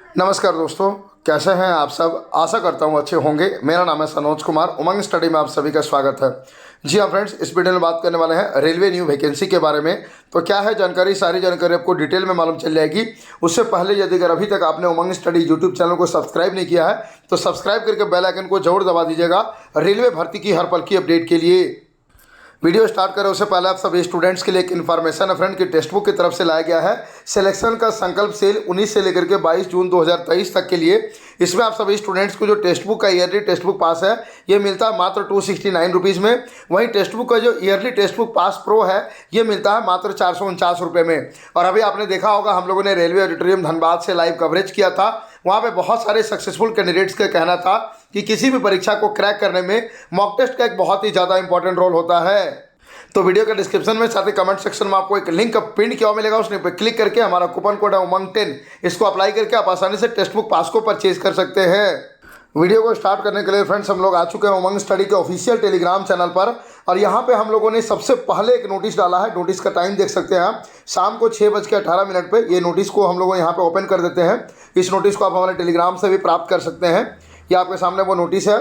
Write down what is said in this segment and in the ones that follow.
नमस्कार दोस्तों, कैसे हैं आप सब। आशा करता हूँ अच्छे होंगे। मेरा नाम है सनोज कुमार। उमंग स्टडी में आप सभी का स्वागत है। जी हाँ फ्रेंड्स, इस वीडियो में बात करने वाले हैं रेलवे न्यू वैकेंसी के बारे में। तो क्या है जानकारी, सारी जानकारी आपको डिटेल में मालूम चल जाएगी। उससे पहले यदि अगर अभी तक आपने उमंग स्टडी यूट्यूब चैनल को सब्सक्राइब नहीं किया है तो सब्सक्राइब करके बेल आइकन को जरूर दबा दीजिएगा रेलवे भर्ती की हर पल की अपडेट के लिए। वीडियो स्टार्ट करें उससे पहले आप सभी स्टूडेंट्स के लिए एक इन्फॉर्मेशन है फ्रेंड कि टेक्स्ट बुक की तरफ से लाया गया है सिलेक्शन का संकल्प सेल 19 से लेकर के 22 जून 2023 तक के लिए। इसमें आप सभी स्टूडेंट्स को जो टेक्स्ट बुक का ईयरली टेक्स्ट बुक पास है ये मिलता है मात्र 269 रुपीज़ में। वहीं टेक्स्ट बुक का जो yearly text book pass pro है ये मिलता है मात्र 449 रुपये में। और अभी आपने देखा होगा हम लोगों ने रेलवे ऑडिटोरियम धनबाद से लाइव कवरेज किया था। वहाँ पे बहुत सारे सक्सेसफुल कैंडिडेट्स का कहना था कि किसी भी परीक्षा को क्रैक करने में मॉक टेस्ट का एक बहुत ही ज़्यादा इंपॉर्टेंट रोल होता है। तो वीडियो के डिस्क्रिप्शन में साथ ही कमेंट सेक्शन में आपको एक लिंक पिन किया हुआ मिलेगा, उसने पे क्लिक करके हमारा कूपन कोड है उमंग 10, इसको अप्लाई करके आप आसानी से टेक्स्ट बुक पास को परचेज कर सकते हैं। वीडियो को स्टार्ट करने के लिए फ्रेंड्स हम लोग आ चुके हैं उमंग स्टडी के ऑफिशियल टेलीग्राम चैनल पर। और यहाँ पे हम लोगों ने सबसे पहले एक नोटिस डाला है। नोटिस का टाइम देख सकते हैं आप, शाम को 6:18 पर ये नोटिस को हम लोग यहाँ पे ओपन कर देते हैं। इस नोटिस को आप हमारे टेलीग्राम से भी प्राप्त कर सकते हैं। ये आपके सामने वो नोटिस है,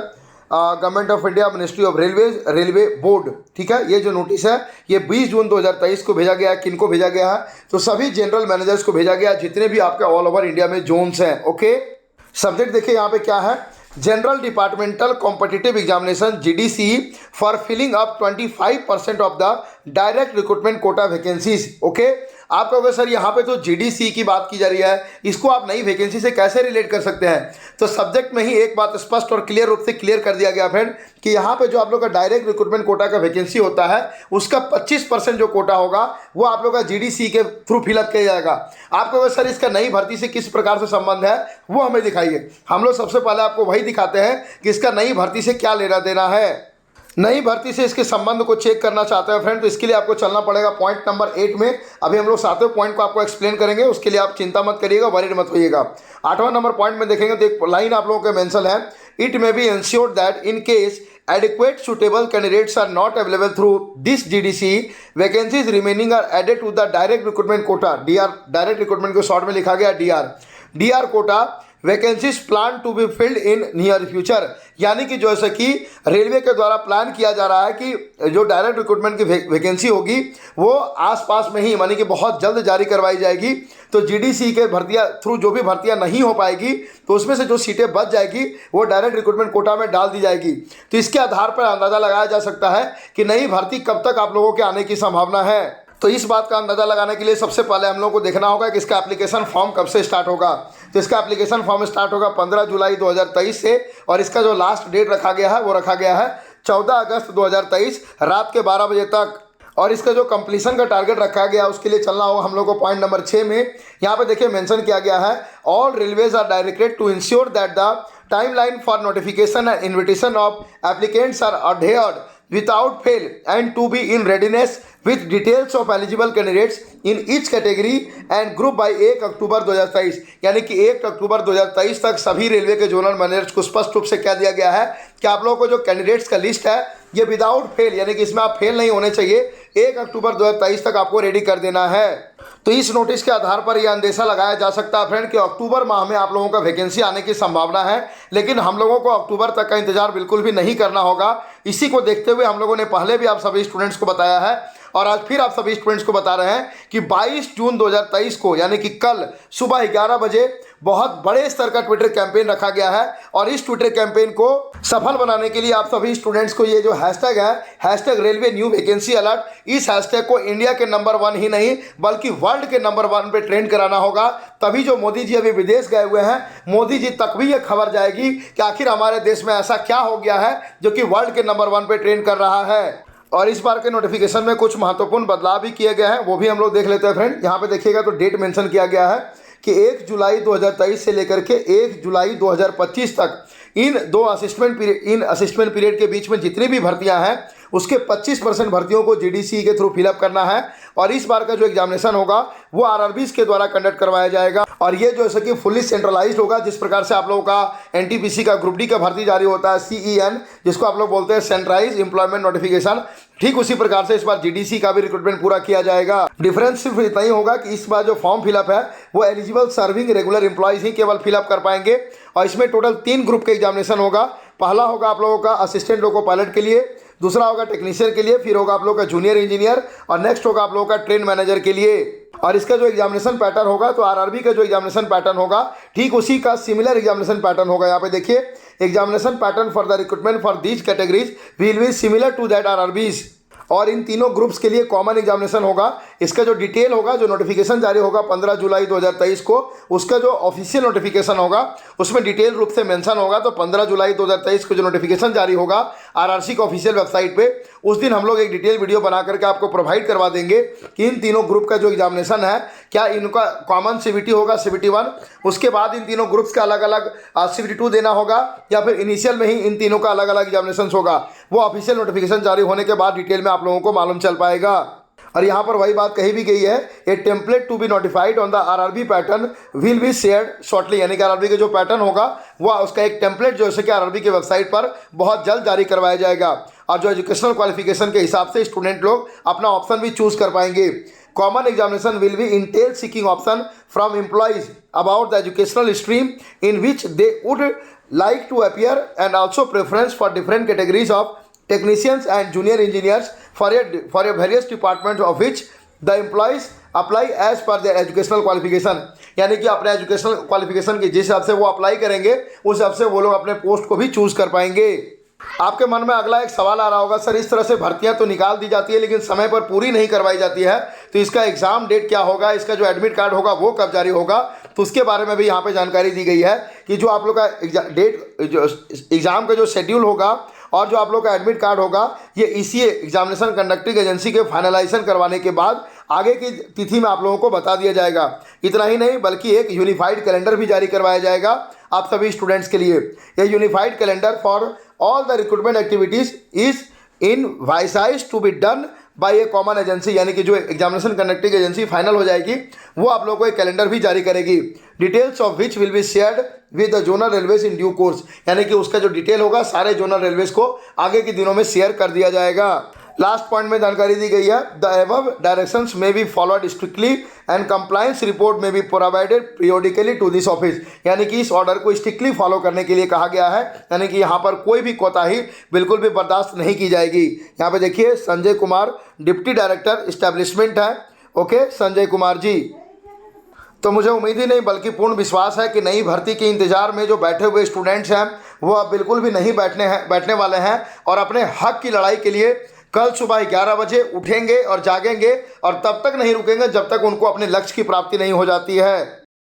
government of India ministry of railways railway board, ठीक है। ये जो नोटिस है ये 20 जून 2023 को भेजा गया है। किन को भेजा गया है? तो सभी जनरल मैनेजर्स को भेजा गया है जितने भी आपके ऑल ओवर इंडिया में जोन्स हैं। ओके, सब्जेक्ट देखिए यहाँ पे क्या है, general departmental competitive examination GDC for filling up 25% of the direct recruitment quota vacancies. Okay, आप कहोगे सर यहाँ पे तो GDC की बात की जा रही है, इसको आप नई वैकेंसी से कैसे रिलेट कर सकते हैं? तो सब्जेक्ट में ही एक बात स्पष्ट और क्लियर रूप से क्लियर कर दिया गया फ्रेंड कि यहाँ पे जो आप लोग का डायरेक्ट रिक्रूटमेंट कोटा का वैकेंसी होता है उसका 25% जो कोटा होगा वो आप लोग का GDC के थ्रू फिलअप किया जाएगा। आप कहोगे सर इसका नई भर्ती से किस प्रकार से संबंध है, वो हमें दिखाइए। हम लोग सबसे पहले आपको वही दिखाते हैं कि इसका नई भर्ती से क्या लेना देना है। नई भर्ती से इसके संबंध को चेक करना चाहते हैं फ्रेंड, तो इसके लिए आपको चलना पड़ेगा पॉइंट नंबर 8 में। अभी हम लोग 7वें पॉइंट को आपको एक्सप्लेन करेंगे, उसके लिए आप चिंता मत करिएगा, वरीड मत होइएगा। 8वां नंबर पॉइंट में देखेंगे तो एक लाइन आप लोगों के मेंशन है, it may be insured that in case adequate suitable candidates are not available through this GDC vacancies remaining are added to the direct recruitment quota DR। Direct recruitment को short में लिखा गया DR quota vacancies plan to be filled in near future. यानी कि जैसे कि railway के द्वारा प्लान किया जा रहा है कि जो डायरेक्ट रिक्रूटमेंट की वैकेंसी होगी वो आसपास में ही यानी कि बहुत जल्द जारी करवाई जाएगी। तो GDC के भर्तियाँ थ्रू जो भी भर्तियाँ नहीं हो पाएगी तो उसमें से जो सीटें बच जाएगी वो डायरेक्ट रिक्रूटमेंट कोटा में डाल दी जाएगी। तो इसके आधार पर अंदाज़ा लगाया जा सकता है कि नई भर्ती कब तक आप लोगों के आने की संभावना है। तो इस बात का अंदाज़ा लगाने के लिए सबसे पहले हम लोग को देखना होगा कि इसका एप्लीकेशन फॉर्म कब से स्टार्ट होगा। तो इसका एप्लीकेशन फॉर्म स्टार्ट होगा 15 जुलाई 2023 से और इसका जो लास्ट डेट रखा गया है वो रखा गया है 14 अगस्त 2023 रात के 12 बजे तक। और इसका जो कंप्लीशन का टारगेट रखा गया उसके लिए चलना होगा हम लोग को पॉइंट नंबर 6 में। यहाँ पे देखिए मेंशन किया गया है, all railways are directed to ensure that the timeline for notification and invitation of applicants are adhered without fail and to be in readiness with details of eligible candidates in each category and group by 1 अक्टूबर 2023। यानी कि 1 अक्टूबर 2023 तक सभी railway के zonal managers को स्पष्ट रूप से कह दिया गया है कि आप लोगों को जो कैंडिडेट्स का लिस्ट है ये विदाउट फेल यानी कि इसमें आप फेल नहीं होने चाहिए, 1 अक्टूबर 2023 तक आपको रेडी कर देना है। तो इस नोटिस के आधार पर यह अंदेशा लगाया जा सकता है फ्रेंड कि अक्टूबर माह में आप लोगों का वैकेंसी आने की संभावना है। लेकिन हम लोगों को अक्टूबर तक का इंतजार बिल्कुल भी नहीं करना होगा। इसी को देखते हुए हम लोगों ने पहले भी आप सभी स्टूडेंट्स को बताया है और आज फिर आप सभी स्टूडेंट्स को बता रहे हैं कि 22 जून 2023 को यानी कि कल सुबह 11 बजे बहुत बड़े स्तर का ट्विटर कैंपेन रखा गया है। और इस ट्विटर कैंपेन को सफल बनाने के लिए आप सभी स्टूडेंट्स को ये जो हैशटैग है, hashtag railway new vacancy alert, इस हैशटैग को इंडिया के नंबर 1 ही नहीं बल्कि वर्ल्ड के नंबर 1 पे ट्रेंड कराना होगा। तभी जो मोदी जी अभी विदेश गए हुए हैं, मोदी जी तक भी ये खबर जाएगी कि आखिर हमारे देश में ऐसा क्या हो गया है जो कि वर्ल्ड के नंबर 1 पे ट्रेंड कर रहा है। और इस बार के नोटिफिकेशन में कुछ महत्वपूर्ण बदलाव भी किए गए हैं, वो भी हम लोग देख लेते हैं फ्रेंड। यहाँ पे देखिएगा तो डेट मेंशन किया गया है कि 1 जुलाई 2023 से लेकर के 1 जुलाई 2025 तक इन असिस्टमेंट पीरियड के बीच में जितनी भी भर्तियां हैं उसके 25% भर्तियों को जीडीसी के थ्रू फिलअप करना है। और इस बार का जो एग्जामिनेशन होगा वो आरआरबीज के द्वारा कंडक्ट करवाया जाएगा। और ये जो है कि फुल्ली सेंट्रलाइज्ड होगा। जिस प्रकार से आप लोगों का एनटीपीसी का ग्रुप डी का भर्ती जारी होता है CEN, जिसको आप लोग बोलते हैं सेंट्रलाइज एम्प्लॉयमेंट नोटिफिकेशन, ठीक उसी प्रकार से इस बार जीडीसी का भी रिक्रूटमेंट पूरा किया जाएगा। डिफरेंस सिर्फ इतना ही होगा कि इस बार जो फॉर्म फिलअप है वो एलिजिबल सर्विंग रेगुलर एम्प्लॉयज ही केवल फिलअप कर पाएंगे। और इसमें टोटल 3 ग्रुप के एग्जामिनेशन होगा। पहला होगा आप लोगों का असिस्टेंट लोको पायलट के लिए, दूसरा होगा टेक्नीशियन के लिए, फिर होगा आप लोगों का जूनियर इंजीनियर और नेक्स्ट होगा आप लोगों का ट्रेन मैनेजर के लिए। और इसका जो एग्जामिनेशन पैटर्न होगा तो आरआरबी का जो एग्जामिनेशन पैटर्न होगा ठीक उसी का सिमिलर एग्जामिनेशन पैटर्न होगा। यहाँ पे देखिए examination pattern for the recruitment for these categories will be similar to that RRBs. और इन तीनों ग्रुप्स के लिए कॉमन एग्जामिनेशन होगा। इसका जो डिटेल होगा, जो नोटिफिकेशन जारी होगा 15 जुलाई 2023 को, उसका जो ऑफिशियल नोटिफिकेशन होगा उसमें डिटेल रूप से मेंशन होगा। तो 15 जुलाई 2023 को जो नोटिफिकेशन जारी होगा आरआरसी के ऑफिशियल वेबसाइट पे, उस दिन हम लोग एक डिटेल वीडियो बना करके आपको प्रोवाइड करवा देंगे कि इन तीनों ग्रुप का जो एग्जामिनेशन है क्या इनका कॉमन CBT होगा, CBT 1, उसके बाद इन तीनों ग्रुप्स का अलग अलग CBT 2 देना होगा या फिर इनिशियल में ही इन तीनों का अलग अलग एग्जामिनेशन होगा। वो ऑफिशियल नोटिफिकेशन जारी होने के बाद डिटेल में आप लोगों को मालूम चल पाएगा। और यहाँ पर वही बात कही भी गई है, a template to be notified on the RRB pattern will be shared shortly, यानी कि आरआरबी के जो पैटर्न होगा वो उसका एक टेम्पलेट जो है कि आरआरबी के वेबसाइट पर बहुत जल्द जारी करवाया जाएगा। और जो एजुकेशनल क्वालिफिकेशन के हिसाब से स्टूडेंट लोग अपना ऑप्शन भी चूज कर पाएंगे। Common examination will be entail seeking option from employees about the educational stream in which they would like to appear and also preference for different categories of technicians and junior engineers for a various departments of which the employees apply as per their educational qualification। यानी कि अपने educational qualification के जिस हिसाब से वो apply करेंगे उस हिसाब से वो लोग अपने पोस्ट को भी चूज कर पाएंगे। आपके मन में अगला एक सवाल आ रहा होगा, सर इस तरह से भर्तियां तो निकाल दी जाती है लेकिन समय पर पूरी नहीं करवाई जाती है, तो इसका एग्जाम डेट क्या होगा, इसका जो एडमिट कार्ड होगा वो कब जारी होगा? तो उसके बारे में भी यहाँ पे जानकारी दी गई है कि जो आप लोग का एग्जाम का जो शेड्यूल होगा और जो आप लोग का एडमिट कार्ड होगा ये ECA एग्जामिनेशन कंडक्टिंग एजेंसी के फाइनलाइजेशन करवाने के बाद आगे की तिथि में आप लोगों को बता दिया जाएगा। इतना ही नहीं बल्कि एक यूनिफाइड कैलेंडर भी जारी करवाया जाएगा आप सभी स्टूडेंट्स के लिए। ये unified calendar for all the recruitment activities is envisaged to be done by a common agency, यानी कि जो एग्जामिनेशन कंडक्टिंग एजेंसी फाइनल हो जाएगी वो आप लोगों को एक कैलेंडर भी जारी करेगी। Details of which will be shared with the zonal railways in due course, यानी कि उसका जो डिटेल होगा सारे जोनल रेलवेज को आगे के दिनों में शेयर कर दिया जाएगा। लास्ट पॉइंट में जानकारी दी गई है, the above directions may be followed strictly and compliance report may be provided periodically to this office, यानी कि इस ऑर्डर को स्ट्रिक्टली फॉलो करने के लिए कहा गया है। यानी कि यहाँ पर कोई भी कोताही बिल्कुल भी बर्दाश्त नहीं की जाएगी। यहाँ पे देखिए Sanjay Kumar deputy director establishment है। ओके संजय कुमार जी, तो मुझे उम्मीद ही नहीं बल्कि पूर्ण विश्वास है कि नई भर्ती के इंतजार में जो बैठे हुए स्टूडेंट्स हैं वो अब बिल्कुल भी नहीं बैठने वाले हैं और अपने हक की लड़ाई के लिए कल सुबह 11 बजे उठेंगे और जागेंगे और तब तक नहीं रुकेंगे जब तक उनको अपने लक्ष्य की प्राप्ति नहीं हो जाती है।